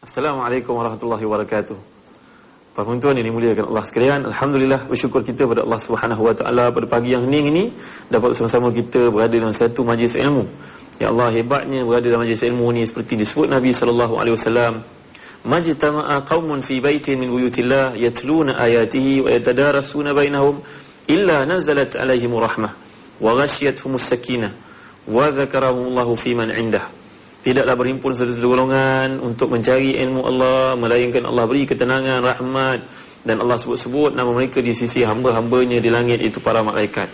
Assalamualaikum warahmatullahi wabarakatuh. Para penonton yang dimuliakan Allah sekalian, alhamdulillah bersyukur kita pada Allah Subhanahu wa taala pada pagi yang hening ini dapat bersama-sama kita berada dalam satu majlis ilmu. Ya Allah, hebatnya berada dalam majlis ilmu ni seperti disebut Nabi sallallahu alaihi wasallam, majtama'a qaumun fi baitin min buyutillah yatluna ayatihi wa yatadarasuna bainahum illa nazalat alaihimur rahmah wa ghasyiyatuhumus sakinah wa dzakarahumullahu fi man 'indah. Tidaklah berhimpun satu golongan untuk mencari ilmu Allah, melainkan Allah beri ketenangan, rahmat, dan Allah sebut-sebut nama mereka di sisi hamba-hambanya di langit, itu para malaikat.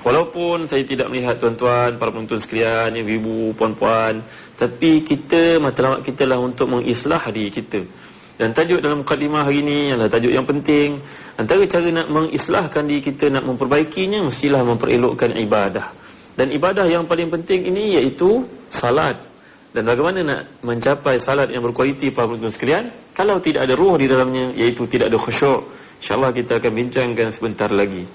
Walaupun saya tidak melihat tuan-tuan, para penonton sekalian, ibu-ibu, puan-puan, tapi kita, matlamat kita lah untuk mengislah diri kita. Dan tajuk dalam mukadimah hari ini adalah tajuk yang penting. Antara cara nak mengislahkan diri kita, nak memperbaikinya, mestilah memperelokkan ibadah. Dan ibadah yang paling penting ini iaitu salat. Dan bagaimana nak mencapai salat yang berkualiti para penonton sekalian kalau tidak ada ruh di dalamnya, iaitu tidak ada khusyuk. InsyaAllah kita akan bincangkan sebentar lagi.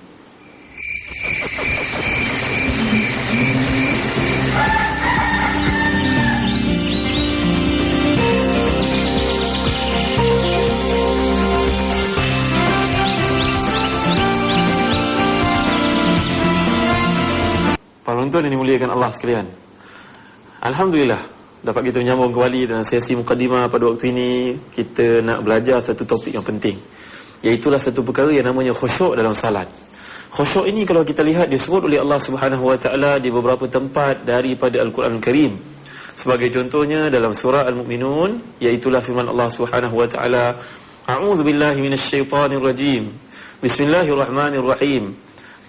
Para penonton yang dimuliakan Allah sekalian, alhamdulillah dapat kita menyambung kembali dalam sesi mukadimah pada waktu ini. Kita nak belajar satu topik yang penting, iaitulah satu perkara yang namanya khusyuk dalam salat. Khusyuk ini kalau kita lihat disebut oleh Allah Subhanahu wa taala di beberapa tempat daripada Al-Quran Al-Karim. Sebagai contohnya dalam surah Al-Mu'minun, iaitulah firman Allah Subhanahu wa taala, a'udzu billahi minasyaitonir rajim. Bismillahirrahmanirrahim.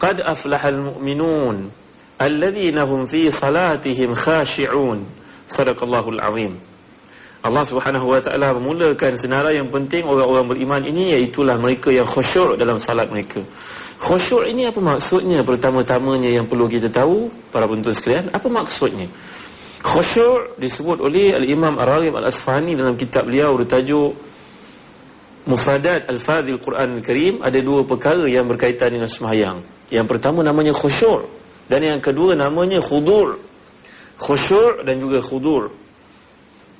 Qad aflahal mu'minun alladzina hum fi salatihim khashi'un. Sadaqallahul azim. Allah Subhanahu wa taala memulakan senarai yang penting orang-orang beriman ini, iaitulah mereka yang khusyuk dalam salat mereka. Khusyuk ini apa maksudnya? Pertama-tamanya yang perlu kita tahu, para penonton sekalian, apa maksudnya? Khusyuk disebut oleh Al-Imam Ar-Raghib Al-Asfahani dalam kitab beliau bertajuk Mufradat Al-Fazil Quran Al-Karim. Ada dua perkara yang berkaitan dengan sembahyang. Yang pertama namanya khusyuk, dan yang kedua namanya khudur'. Khusyuk dan juga khudur'.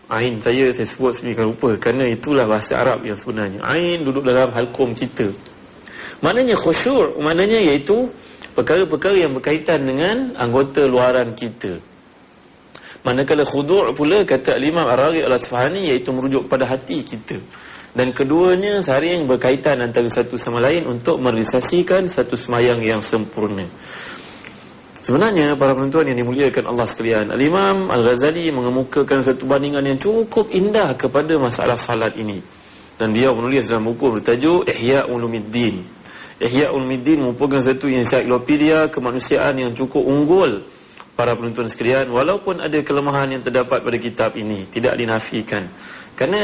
Ain saya sebut sedemikian rupa kerana itulah bahasa Arab yang sebenarnya. Ain duduk dalam halkum kita. Maknanya khusyuk, maknanya iaitu perkara-perkara yang berkaitan dengan anggota luaran kita. Manakala khudur' pula, kata Imam Ar-Raghib Al-Asfahani, iaitu merujuk pada hati kita. Dan keduanya saling berkaitan antara satu sama lain untuk merealisasikan satu sembahyang yang sempurna. Sebenarnya para penonton yang dimuliakan Allah sekalian, Al-Imam Al-Ghazali mengemukakan satu bandingan yang cukup indah kepada masalah salat ini. Dan dia menulis dalam buku bertajuk Ihya Ulumuddin. Ihya Ulumuddin merupakan satu ensiklopedia kemanusiaan yang cukup unggul para penonton sekalian. Walaupun ada kelemahan yang terdapat pada kitab ini, tidak dinafikan. Kerana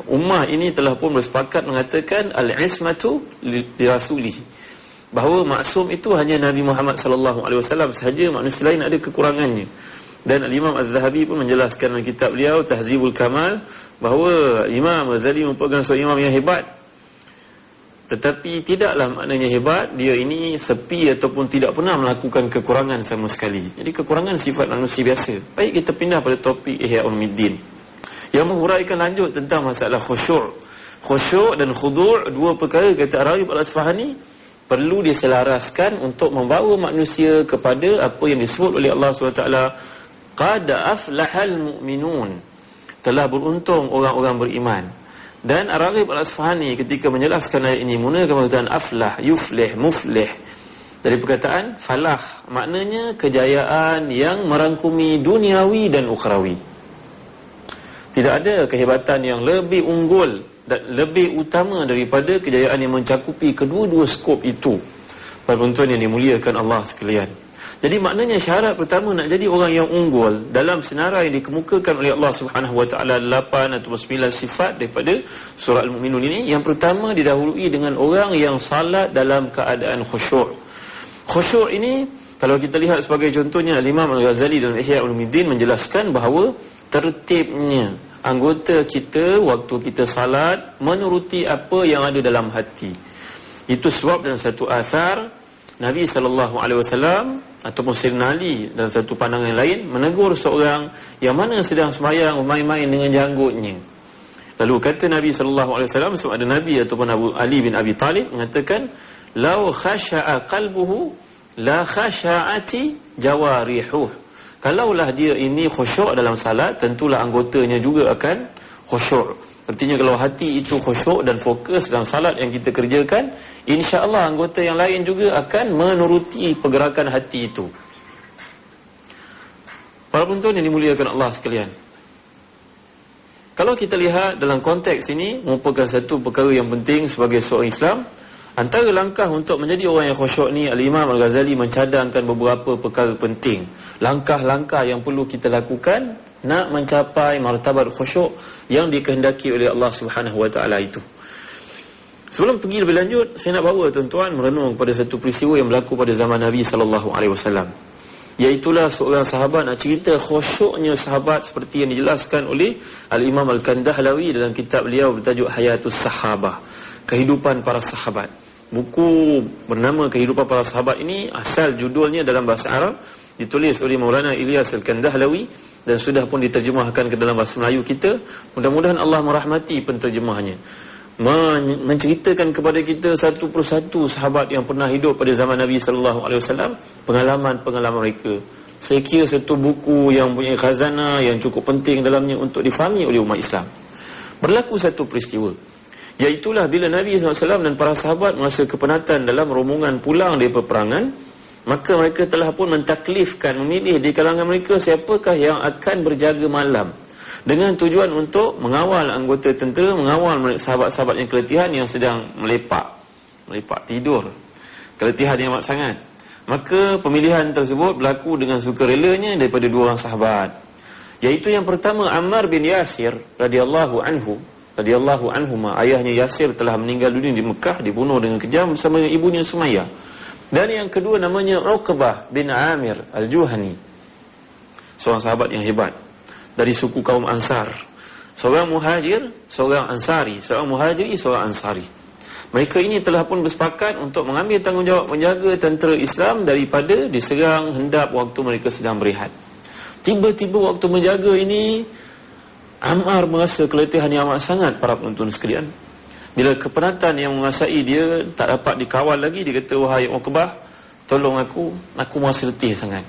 ummah ini telah pun bersepakat mengatakan al-ismatu li rasulih, bahawa maksum itu hanya Nabi Muhammad sallallahu alaihi wasallam sahaja, manusia lain ada kekurangannya. Dan Imam Az-Zahabi pun menjelaskan dalam kitab beliau Tahzibul Kamal bahawa Imam Az-Ghazali merupakan seorang imam yang hebat, tetapi tidaklah maknanya hebat dia ini sepi ataupun tidak pernah melakukan kekurangan sama sekali. Jadi kekurangan sifat manusia biasa. Baik, kita pindah pada topik Ihya Ulumuddin yang menguraikan lanjut tentang masalah khusyuk. Khusyuk dan khudur', dua perkara, kata Ar-Raghib Al-Asfahani, perlu diselaraskan untuk membawa manusia kepada apa yang disebut oleh Allah SWT, qad aflahal mu'minun, telah beruntung orang-orang beriman. Dan Ar-Raghib Al-Asfahani ketika menjelaskan ayat ini menggunakan perkataan aflah, yuflih, muflih, dari perkataan falah, maknanya kejayaan yang merangkumi duniawi dan ukhrawi. Tidak ada kehebatan yang lebih unggul dan lebih utama daripada kejayaan yang mencakupi kedua-dua skop itu, para penonton yang dimuliakan Allah sekalian. Jadi maknanya syarat pertama nak jadi orang yang unggul dalam senarai yang dikemukakan oleh Allah Subhanahu wa taala 8 atau 9 sifat daripada surah Al-Mu'minun ini. Yang pertama didahului dengan orang yang salat dalam keadaan khusyuk. Khusyuk ini kalau kita lihat sebagai contohnya, Imam Al-Ghazali dalam Ihya Ulumuddin menjelaskan bahawa tertibnya anggota kita waktu kita salat menuruti apa yang ada dalam hati. Itu sebab dalam satu asar Nabi SAW ataupun Sayyidina Ali dalam satu pandangan lain menegur seorang yang mana sedang sembahyang main-main dengan janggutnya. Lalu kata Nabi SAW, sebab ada Nabi ataupun Abu Ali bin Abi Talib mengatakan, "Lau khasha'a qalbuhu la khasha'ati jawarihuh." Kalaulah dia ini khusyuk dalam salat, tentulah anggotanya juga akan khusyuk. Artinya kalau hati itu khusyuk dan fokus dalam salat yang kita kerjakan, insya-Allah anggota yang lain juga akan menuruti pergerakan hati itu. Para penonton yang dimuliakan Allah sekalian, kalau kita lihat dalam konteks ini, merupakan satu perkara yang penting sebagai seorang Islam. Antara langkah untuk menjadi orang yang khusyuk ni, Al-Imam Al-Ghazali mencadangkan beberapa perkara penting. Langkah-langkah yang perlu kita lakukan nak mencapai martabat khusyuk yang dikehendaki oleh Allah Subhanahu Wa Taala itu. Sebelum pergi lebih lanjut, saya nak bawa tuan-tuan merenung pada satu peristiwa yang berlaku pada zaman Nabi sallallahu alaihi wasallam. Iaitulah seorang sahabat nak cerita khusyuknya sahabat seperti yang dijelaskan oleh Al-Imam Al-Kandahlawi dalam kitab beliau bertajuk Hayatus Sahabah, kehidupan para sahabat. Buku bernama Kehidupan Para Sahabat ini asal judulnya dalam bahasa Arab, ditulis oleh Maulana Ilyas Al-Kandahlawi dan sudah pun diterjemahkan ke dalam bahasa Melayu kita. Mudah-mudahan Allah merahmati penterjemahnya, menceritakan kepada kita satu persatu sahabat yang pernah hidup pada zaman Nabi sallallahu alaihi wasallam, pengalaman-pengalaman mereka. Saya kira satu buku yang punya khazanah yang cukup penting dalamnya untuk difahami oleh umat Islam. Berlaku satu peristiwa, iaitulah bila Nabi SAW dan para sahabat masa kepenatan dalam rombongan pulang dari peperangan, maka mereka telah pun mentaklifkan, memilih di kalangan mereka siapakah yang akan berjaga malam, dengan tujuan untuk mengawal anggota tentera, mengawal sahabat-sahabat yang keletihan yang sedang melepak tidur, keletihan yang amat sangat. Maka pemilihan tersebut berlaku dengan sukarelanya daripada dua orang sahabat, iaitu yang pertama Ammar bin Yasir radhiyallahu anhuma. Ayahnya Yasir telah meninggal dunia di Mekah, dibunuh dengan kejam bersama dengan ibunya Sumayyah. Dan yang kedua namanya Uqbah bin Amir Al-Juhani, seorang sahabat yang hebat dari suku kaum Ansar. Seorang muhajir, seorang ansari, seorang muhajiri, seorang ansari. Mereka ini telah pun bersepakat untuk mengambil tanggungjawab menjaga tentera Islam daripada diserang hendap waktu mereka sedang berehat. Tiba-tiba waktu menjaga ini, Ammar merasa keletihan yang amat sangat, para penonton sekalian. Bila kepenatan yang menguasai dia tak dapat dikawal lagi, dia kata, "Wahai Uqbah, tolong aku merasa letih sangat.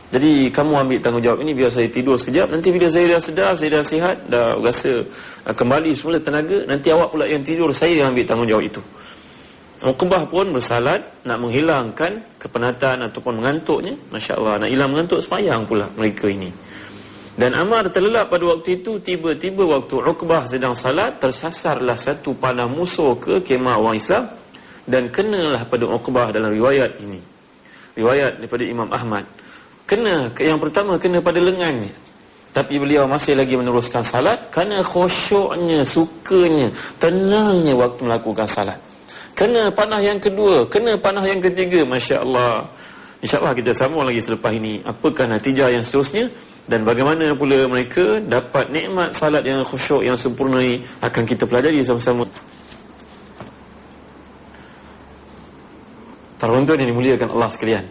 Jadi kamu ambil tanggungjawab ini, biar saya tidur sekejap. Nanti bila saya dah sedar, saya dah sihat, dah rasa kembali semula tenaga, nanti awak pula yang tidur, saya yang ambil tanggungjawab itu." Uqbah pun bersalat nak menghilangkan kepenatan ataupun mengantuknya. Masya Allah, nak hilang mengantuk sembahyang pula mereka ini. Dan Ammar terlelap pada waktu itu. Tiba-tiba waktu Uqbah sedang salat, tersasarlah satu panah musuh ke kemah orang Islam dan kenalah pada Uqbah dalam riwayat ini. Riwayat daripada Imam Ahmad. Yang pertama kena pada lengannya. Tapi beliau masih lagi meneruskan salat kerana khusyuknya, sukanya, tenangnya waktu melakukan salat. Kena panah yang kedua, kena panah yang ketiga. Masya Allah. InsyaAllah kita sambung lagi selepas ini. Apakah natijah yang seterusnya dan bagaimana pula mereka dapat nikmat salat yang khusyuk, yang sempurna ini, akan kita pelajari sama-sama. Para penonton yang dimuliakan Allah sekalian,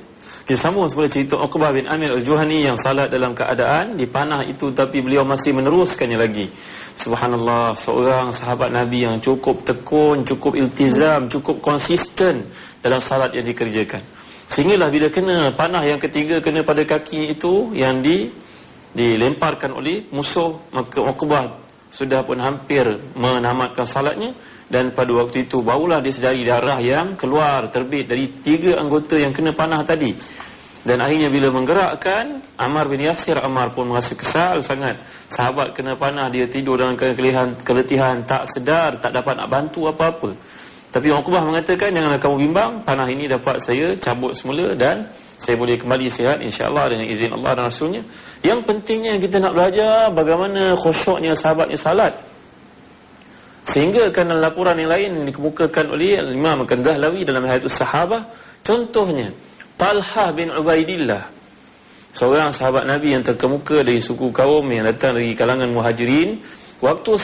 kita sambung semula cerita Uqbah bin Amir Al-Juhani yang salat dalam keadaan dipanah itu, tapi beliau masih meneruskannya lagi. Subhanallah, seorang sahabat Nabi yang cukup tekun, cukup iltizam, cukup konsisten dalam salat yang dikerjakan. Sehinggalah bila kena panah yang ketiga, kena pada kaki itu yang dilemparkan oleh musuh, maka Uqbah sudah pun hampir menamatkan salatnya. Dan pada waktu itu barulah dia sedari darah yang keluar, terbit dari 3 anggota yang kena panah tadi. Dan akhirnya bila menggerakkan Ammar bin Yasir, Ammar pun merasa kesal sangat. Sahabat kena panah, dia tidur dalam keletihan, tak sedar, tak dapat nak bantu apa-apa. Tapi Uqbah mengatakan, janganlah kamu bimbang, panah ini dapat saya cabut semula dan saya boleh kembali sihat insya-Allah dengan izin Allah dan Rasulnya. Yang pentingnya kita nak belajar bagaimana khusyuknya sahabatnya salat. Sehingga dalam laporan yang lain yang dikemukakan oleh Imam Al-Kandahlawi dalam Hayatus Sahabah, contohnya Talhah bin Ubaidillah, seorang sahabat Nabi yang terkemuka dari suku kaum yang datang dari kalangan muhajirin. Waktu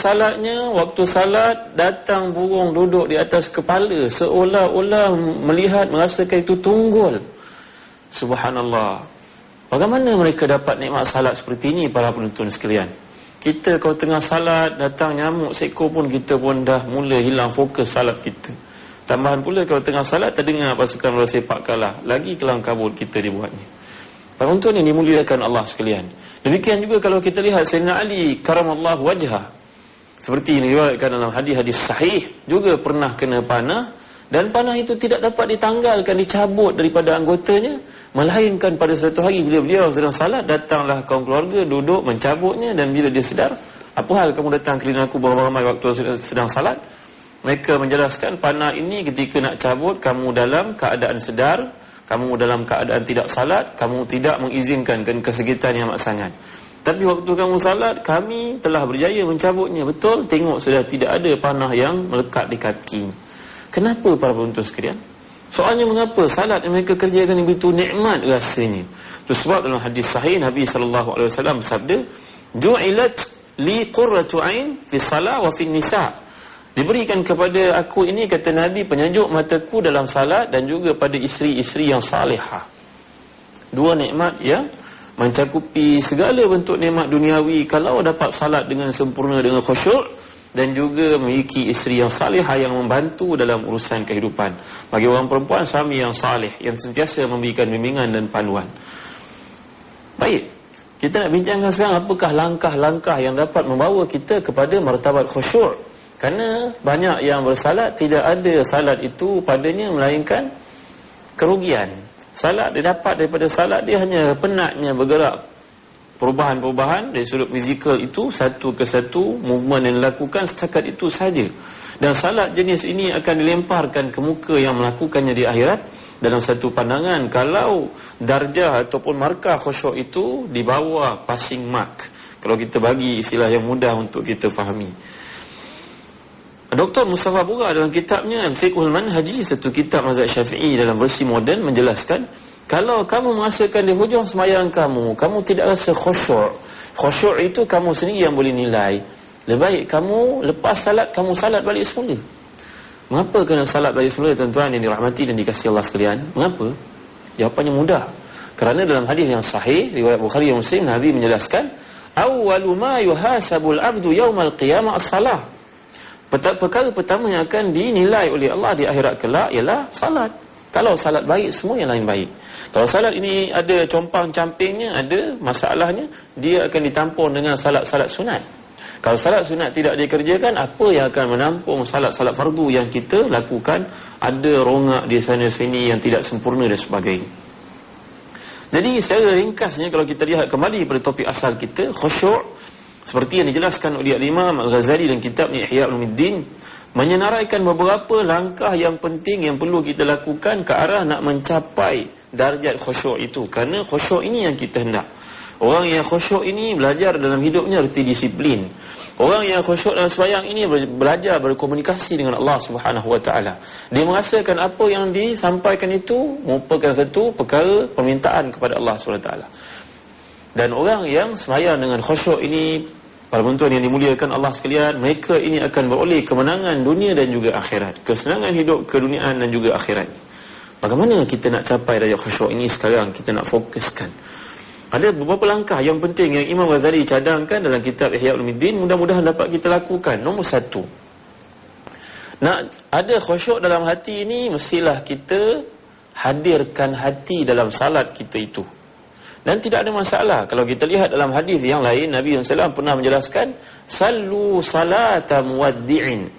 salat datang burung duduk di atas kepala, seolah-olah melihat, merasakan itu tunggul. Subhanallah. Bagaimana mereka dapat nikmat salat seperti ini, para penonton sekalian? Kita kalau tengah salat datang nyamuk seekor pun, kita pun dah mula hilang fokus salat kita. Tambahan pula kalau tengah salat terdengar pasukan bola sepak kalah, lagi kelang kabut kita dibuatnya. Para tuan yang dimuliakan Allah sekalian, demikian juga kalau kita lihat Sayyidina Ali karamallahu wajhah, seperti yang diriwayatkan dalam hadis-hadis sahih, juga pernah kena panah, dan panah itu tidak dapat ditanggalkan, dicabut daripada anggotanya, melainkan pada suatu hari bila beliau sedang salat, datanglah kaum keluarga duduk mencabutnya, dan bila dia sedar, apa hal kamu datang kelina aku beramai waktu sedang salat? Mereka menjelaskan, panah ini ketika nak cabut, kamu dalam keadaan sedar, kamu dalam keadaan tidak salat, kamu tidak mengizinkan kesegitan yang amat sangat. Tapi waktu kamu salat, kami telah berjaya mencabutnya. Betul, tengok sudah tidak ada panah yang melekat di kaki. Kenapa para penonton sekalian? Soalnya mengapa salat yang mereka kerjakan begitu nikmat rasanya? Itu sebab dalam hadis sahih Nabi SAW bersabda, "Ju'ilat li qurratu ain fi salat wa fi nisa." Diberikan kepada aku ini, kata Nabi, penyejuk mataku dalam salat dan juga pada isteri-isteri yang salihah. Dua nikmat yang mencakupi segala bentuk nikmat duniawi. Kalau dapat salat dengan sempurna, dengan khusyuk, dan juga memiliki isteri yang salihah yang membantu dalam urusan kehidupan. Bagi orang perempuan, suami yang salih, yang sentiasa memberikan bimbingan dan panduan. Baik, kita nak bincangkan sekarang apakah langkah-langkah yang dapat membawa kita kepada martabat khusyuk. Kerana banyak yang bersalat, tidak ada salat itu padanya melainkan kerugian. Salat dia dapat daripada salat dia hanya penatnya bergerak, perubahan-perubahan dari sudut fizikal itu, satu ke satu movement yang dilakukan setakat itu saja. Dan salat jenis ini akan dilemparkan ke muka yang melakukannya di akhirat dalam satu pandangan, kalau darjah ataupun markah khusyuk itu di bawah passing mark, kalau kita bagi istilah yang mudah untuk kita fahami. Dr. Mustafa Bura dalam kitabnya Al-Fiqhul Manhaji, satu kitab mazhab Syafi'i dalam versi moden, menjelaskan, kalau kamu merasakan di hujung sembahyang kamu tidak rasa khusyuk. Khusyuk itu kamu sendiri yang boleh nilai. Lebih baik kamu lepas salat, kamu salat balik semula. Mengapa kena salat balik semula, tuan-tuan yang dirahmati dan dikasihi Allah sekalian? Mengapa? Jawapannya mudah. Kerana dalam hadis yang sahih riwayat Bukhari dan Muslim, Nabi menjelaskan, awwalu ma yuhasabul abdu yaumal qiyamah as-salah. Perkara pertama yang akan dinilai oleh Allah di akhirat kelak ialah salat. Kalau salat baik, semua yang lain baik. Kalau salat ini ada compang-campingnya, ada masalahnya, dia akan ditampung dengan salat-salat sunat. Kalau salat sunat tidak dikerjakan, apa yang akan menampung salat-salat fardu yang kita lakukan? Ada rongak di sana sini yang tidak sempurna dan sebagainya. Jadi secara ringkasnya, kalau kita lihat kembali pada topik asal kita, khusyuk, seperti yang dijelaskan oleh Imam Al-Ghazali dalam kitabnya Ihya Ulumuddin, menyenaraikan beberapa langkah yang penting yang perlu kita lakukan ke arah nak mencapai darjat khusyuk itu. Kerana khusyuk ini yang kita hendak. Orang yang khusyuk ini belajar dalam hidupnya erti disiplin. Orang yang khusyuk dalam sembahyang ini belajar berkomunikasi dengan Allah Subhanahu Wa Taala. Dia merasakan apa yang disampaikan itu merupakan satu perkara permintaan kepada Allah Subhanahu Wa Taala. Dan orang yang sembahyang dengan khusyuk ini, para penonton yang dimuliakan Allah sekalian, mereka ini akan beroleh kemenangan dunia dan juga akhirat, kesenangan hidup keduniaan dan juga akhirat. Bagaimana kita nak capai darjat khusyuk ini sekarang? Kita nak fokuskan. Ada beberapa langkah yang penting yang Imam Ghazali cadangkan dalam kitab Ihya Ulumuddin, mudah-mudahan dapat kita lakukan. Nombor satu, nak ada khusyuk dalam hati ini, mestilah kita hadirkan hati dalam salat kita itu. Dan tidak ada masalah. Kalau kita lihat dalam hadis yang lain, Nabi SAW pernah menjelaskan, sallu salata muwaddi'in.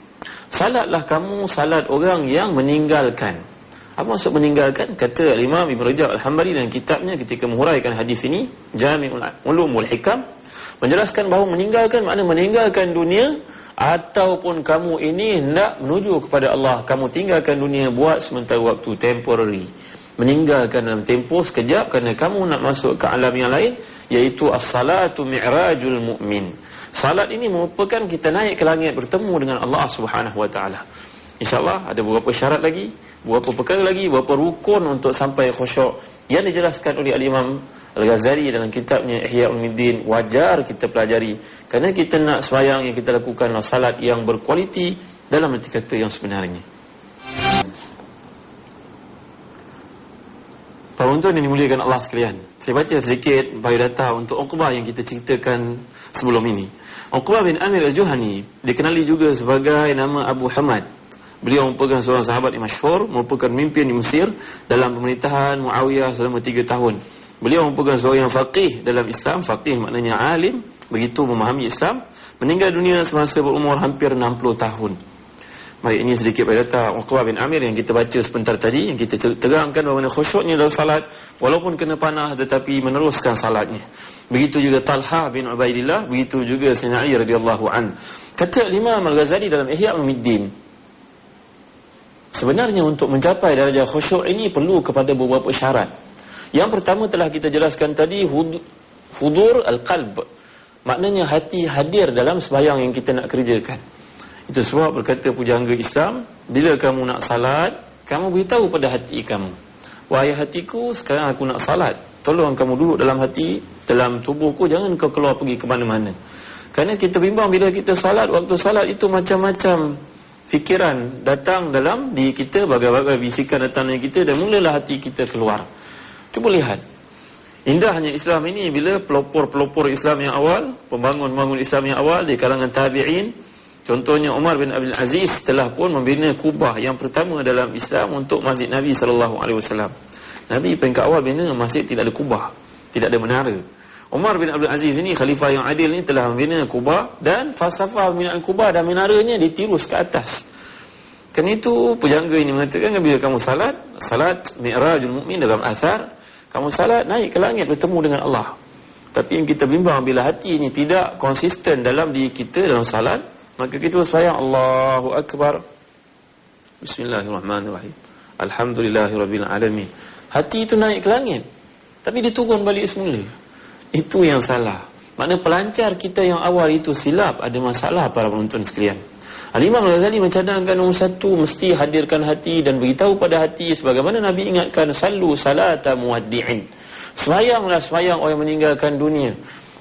Salatlah kamu salat orang yang meninggalkan. Apa maksud meninggalkan? Kata Imam Ibn Rajab Al-Hambali dalam kitabnya ketika menghuraikan hadis ini, Jami'ul Ulumul Hikam, menjelaskan bahawa meninggalkan makna meninggalkan dunia, ataupun kamu ini hendak menuju kepada Allah, kamu tinggalkan dunia buat sementara waktu, temporary. Meninggalkan dalam tempoh sekejap kerana kamu nak masuk ke alam yang lain, iaitu as-salatu mi'rajul mu'min. Salat ini merupakan kita naik ke langit bertemu dengan Allah Subhanahu Wa Taala. InsyaAllah ada beberapa syarat lagi, beberapa perkara lagi, beberapa rukun untuk sampai khusyuk yang dijelaskan oleh Al-Imam Al-Ghazali dalam kitabnya Ihya Ulumuddin. Wajar kita pelajari, kerana kita nak sembahyang yang kita lakukan salat yang berkualiti dalam arti kata yang sebenarnya. Para Penonton yang dimuliakan Allah sekalian, saya baca sedikit biodata untuk Uqbah yang kita ceritakan sebelum ini. Uqbah bin Amir al-Juhani dikenali juga sebagai nama Abu Hamad. Beliau merupakan seorang sahabat yang masyhur, merupakan pemimpin di Mesir dalam pemerintahan Muawiyah selama 3 tahun. Beliau merupakan seorang yang faqih dalam Islam. Faqih maknanya alim, begitu memahami Islam. Meninggal dunia semasa berumur hampir 60 tahun. Baik, ini sedikit biodata Uqbah bin Amir yang kita baca sebentar tadi, yang kita terangkan bagaimana khusyuknya dalam salat walaupun kena panah tetapi meneruskan salatnya. Begitu juga Talha bin Ubaidillah, begitu juga Sayyidina Ali radhiyallahu an. Kata Imam Al-Ghazali dalam Ihya Ulumuddin, sebenarnya untuk mencapai darjah khusyuk ini perlu kepada beberapa syarat. Yang pertama telah kita jelaskan tadi, hudur al-qalb. Maknanya hati hadir dalam sembahyang yang kita nak kerjakan. Itu sebab berkata pujangga Islam, bila kamu nak salat, kamu beritahu pada hati kamu, wahai hatiku, sekarang aku nak salat. Tolong kamu duduk dalam hati, dalam tubuhku, jangan kau keluar pergi ke mana-mana. Kerana kita bimbang bila kita salat, waktu salat itu macam-macam fikiran datang dalam diri kita, bagai-bagai bisikan datang dalam kita, dan mulalah hati kita keluar. Cuba lihat indahnya Islam ini bila pelopor-pelopor Islam yang awal, pembangun-pembangun Islam yang awal di kalangan tabi'in. Contohnya Umar bin Abdul Aziz telah pun membina kubah yang pertama dalam Islam untuk Masjid Nabi SAW. Nabi peringkat awal bina masjid tidak ada kubah, tidak ada menara. Umar bin Abdul Aziz ini, khalifah yang adil ini, telah membina kubah, dan falsafah pembinaan kubah dan menaranya ditirus ke atas. Kan itu pujangga ini mengatakan, bila kamu salat mi'rajul mukmin dalam athar, kamu salat naik ke langit bertemu dengan Allah. Tapi yang kita bimbang bila hati ini tidak konsisten dalam diri kita dalam salat, maka kita sembahyang Allahu Akbar, Bismillahirrahmanirrahim, Alhamdulillahirabbil alamin. Hati itu naik ke langit, tapi dia turun balik semula. Itu yang salah. Makna pelancar kita yang awal itu silap, ada masalah para penonton sekalian. Al-Imam Al-Ghazali mencadangkan nombor 1, mesti hadirkan hati dan beritahu pada hati, sebagaimana Nabi ingatkan, sallu salata muwaddi'in. Sembahyanglah sembahyang orang meninggalkan dunia.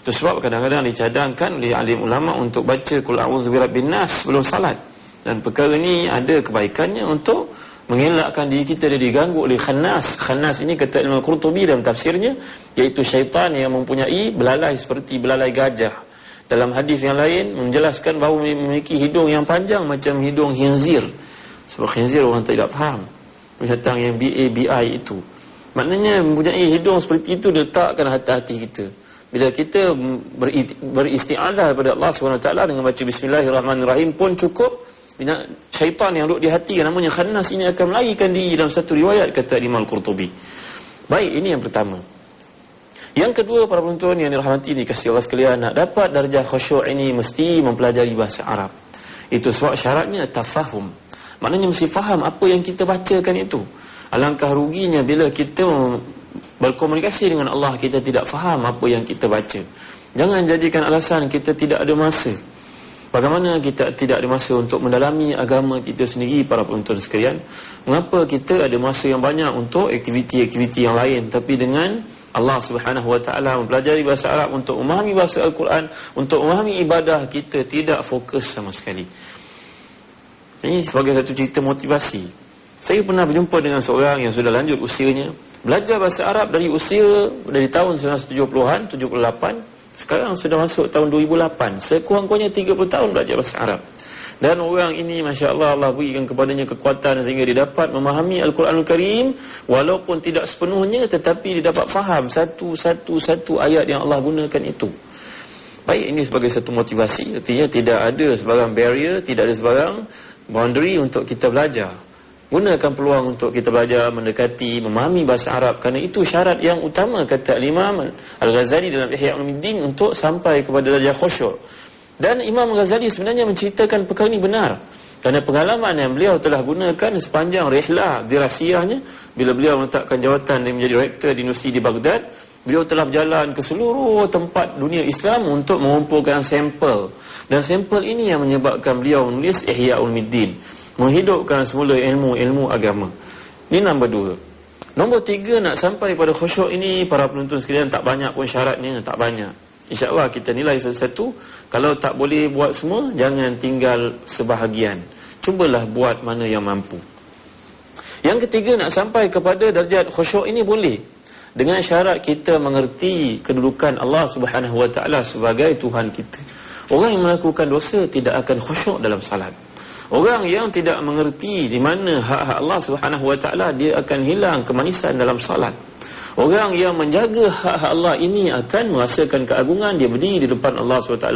Itu sebab kadang-kadang dicadangkan oleh alim ulama untuk baca Qul a'udzu birabbin nas sebelum salat. Dan perkara ini ada kebaikannya untuk mengelakkan diri kita dari diganggu oleh khannas. Khannas ini kata Imam Qurtubi dalam tafsirnya, iaitu syaitan yang mempunyai belalai seperti belalai gajah. Dalam hadis yang lain menjelaskan bahawa memiliki hidung yang panjang macam hidung khinzir. Sebab khinzir orang tidak faham, binatang yang BABI itu. Maknanya mempunyai hidung seperti itu diletakkan hati-hati kita. Bila kita beristiazah kepada Allah SWT dengan baca Bismillahirrahmanirrahim pun cukup, syaitan yang duduk di hati yang namanya khannas ini akan melarikan diri dalam satu riwayat, kata Imam Qurtubi. Baik, ini yang pertama. Yang kedua, para penonton yang dirahmati dikasihi Allah sekalian, nak dapat darjah khusyuk ini mesti mempelajari bahasa Arab. Itu sebab syaratnya tafahum. Maknanya mesti faham apa yang kita bacakan itu. Alangkah ruginya bila kita berkomunikasi dengan Allah, kita tidak faham apa yang kita baca. Jangan jadikan alasan kita tidak ada masa. Bagaimana kita tidak ada masa untuk mendalami agama kita sendiri, para penonton sekalian? Mengapa kita ada masa yang banyak untuk aktiviti-aktiviti yang lain, tapi dengan Allah Subhanahu Wa Taala mempelajari bahasa Arab, untuk memahami bahasa Al-Quran, untuk memahami ibadah, kita tidak fokus sama sekali. Ini sebagai satu cerita motivasi. Saya pernah berjumpa dengan seorang yang sudah lanjut usianya, belajar bahasa Arab dari tahun 1970-an, 78. Sekarang sudah masuk tahun 2008. Sekurang-kurangnya 30 tahun belajar bahasa Arab. Dan orang ini, Masya Allah, Allah berikan kepadanya kekuatan sehingga dia dapat memahami Al-Quranul Karim, walaupun tidak sepenuhnya, tetapi dia dapat faham satu ayat yang Allah gunakan itu. Baik, ini sebagai satu motivasi. Artinya tidak ada sebarang barrier, tidak ada sebarang boundary untuk kita belajar. Gunakan peluang untuk kita belajar, mendekati, memahami bahasa Arab, kerana itu syarat yang utama, kata Imam Al-Ghazali dalam Ihya Ulumuddin, untuk sampai kepada darjah khusyuk. Dan Imam Al-Ghazali sebenarnya menceritakan perkara ini benar, kerana pengalaman yang beliau telah gunakan sepanjang rihlah dirasiyahnya. Bila beliau meletakkan jawatan dan menjadi rektor di universiti di Baghdad, beliau telah berjalan ke seluruh tempat dunia Islam untuk mengumpulkan sampel. Dan sampel ini yang menyebabkan beliau menulis Ihya Ulumuddin, menghidupkan semula ilmu agama. Ini nombor 2. Nombor 3, nak sampai pada khusyuk ini, para penonton sekalian, tak banyak pun syaratnya, tak banyak. InsyaAllah kita nilai satu-satu. Kalau tak boleh buat semua, jangan tinggal sebahagian. Cubalah buat mana yang mampu. Yang ketiga, nak sampai kepada darjat khusyuk ini boleh, dengan syarat kita mengerti kedudukan Allah Subhanahu wa taala sebagai Tuhan kita. Orang yang melakukan dosa tidak akan khusyuk dalam salat. Orang yang tidak mengerti di mana hak-hak Allah Subhanahu wa taala, dia akan hilang kemanisan dalam salat. Orang yang menjaga hak-hak Allah ini akan merasakan keagungan, dia berdiri di depan Allah SWT.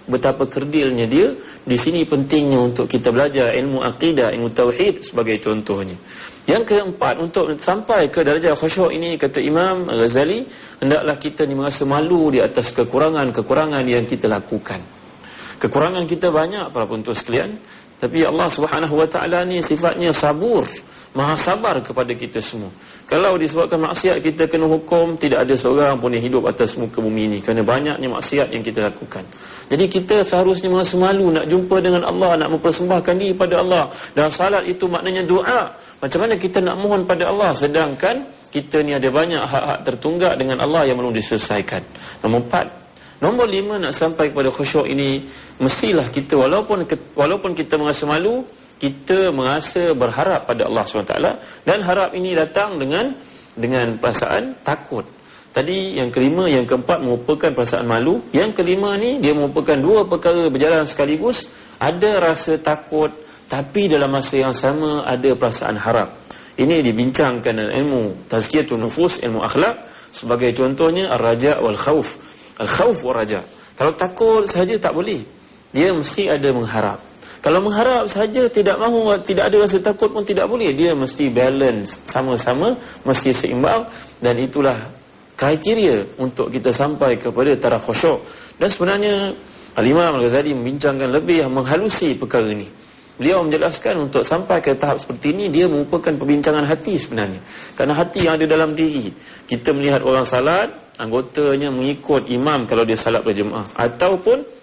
Betapa kerdilnya dia. Di sini pentingnya untuk kita belajar ilmu akidah, ilmu tauhid sebagai contohnya. Yang keempat, untuk sampai ke darjah khusyuk ini, kata Imam Ghazali, hendaklah kita ni merasa malu di atas kekurangan-kekurangan yang kita lakukan. Kekurangan kita banyak para penonton sekalian, tapi Allah Subhanahu wa taala ni sifatnya sabur, maha sabar kepada kita semua. Kalau disebabkan maksiat kita kena hukum, tidak ada seorang pun yang hidup atas muka bumi ini, kerana banyaknya maksiat yang kita lakukan. Jadi kita seharusnya merasa malu nak jumpa dengan Allah, nak mempersembahkan diri pada Allah. Dan salat itu maknanya doa. Macam mana kita nak mohon pada Allah, sedangkan kita ni ada banyak hak-hak tertunggak dengan Allah yang belum diselesaikan. Nombor 5, nak sampai kepada khusyuk ini, mestilah kita walaupun kita merasa malu, kita merasa berharap pada Allah SWT. Dan harap ini datang dengan perasaan takut. Tadi yang kelima, yang keempat merupakan perasaan malu. Yang kelima ni, dia merupakan dua perkara berjalan sekaligus. Ada rasa takut, tapi dalam masa yang sama ada perasaan harap. Ini dibincangkan dalam ilmu tazkiyatun nufus, ilmu akhlak. Sebagai contohnya, ar-raja' wal khauf. Al-khauf wal raja'. Kalau takut sahaja tak boleh. Dia mesti ada mengharap. Kalau mengharap saja tidak mahu, tidak ada rasa takut pun tidak boleh. Dia mesti balance, sama-sama, mesti seimbang. Dan itulah kriteria untuk kita sampai kepada taraf khusyuk. Dan sebenarnya Al-Imam Al-Ghazali membincangkan lebih, menghalusi perkara ini. Beliau menjelaskan untuk sampai ke tahap seperti ini, dia merupakan perbincangan hati sebenarnya. Kerana hati yang ada dalam diri. Kita melihat orang salat, anggotanya mengikut imam kalau dia salat berjemaah, ataupun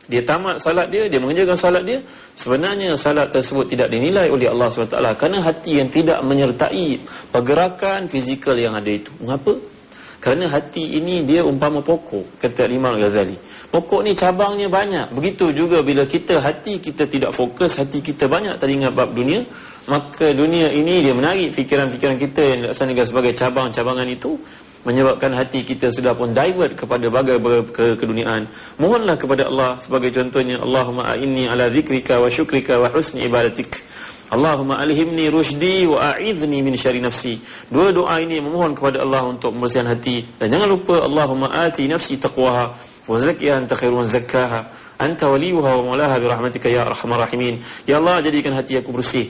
dia tamat salat dia mengerjakan salat dia, sebenarnya salat tersebut tidak dinilai oleh Allah SWT, kerana hati yang tidak menyertai pergerakan fizikal yang ada itu. Mengapa? Kerana hati ini dia umpama pokok, kata Imam Ghazali. Pokok ni cabangnya banyak. Begitu juga bila hati kita tidak fokus, hati kita banyak teringat bab dunia, maka dunia ini dia menarik fikiran-fikiran kita yang dilaksanakan sebagai cabang-cabangan itu, menyebabkan hati kita sudah pun divert kepada bagai-bagai keduniaan. Mohonlah kepada Allah, sebagai contohnya, Allahumma a'inni ala zikrika wa syukrika wa husni ibadatik. Allahumma alhimni rushdi wa a'idhni min syarri nafsi. Dua doa ini memohon kepada Allah untuk membersihkan hati. Dan jangan lupa, Allahumma ati nafsi taqwaha wa zakkiha anta khairu man zakkaha anta waliyuha wa maulaha bi rahmatika ya arhamar rahimin. Ya Allah, jadikan hati aku bersih.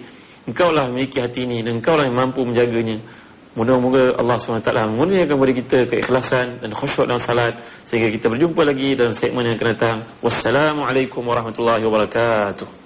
Engkaulah memiliki hati ini dan Engkaulah yang mampu menjaganya. Moga-moga Allah SWT memurniakan kepada kita keikhlasan dan khusyuk dalam salat, sehingga kita berjumpa lagi dalam segmen yang akan datang. Wassalamualaikum warahmatullahi wabarakatuh.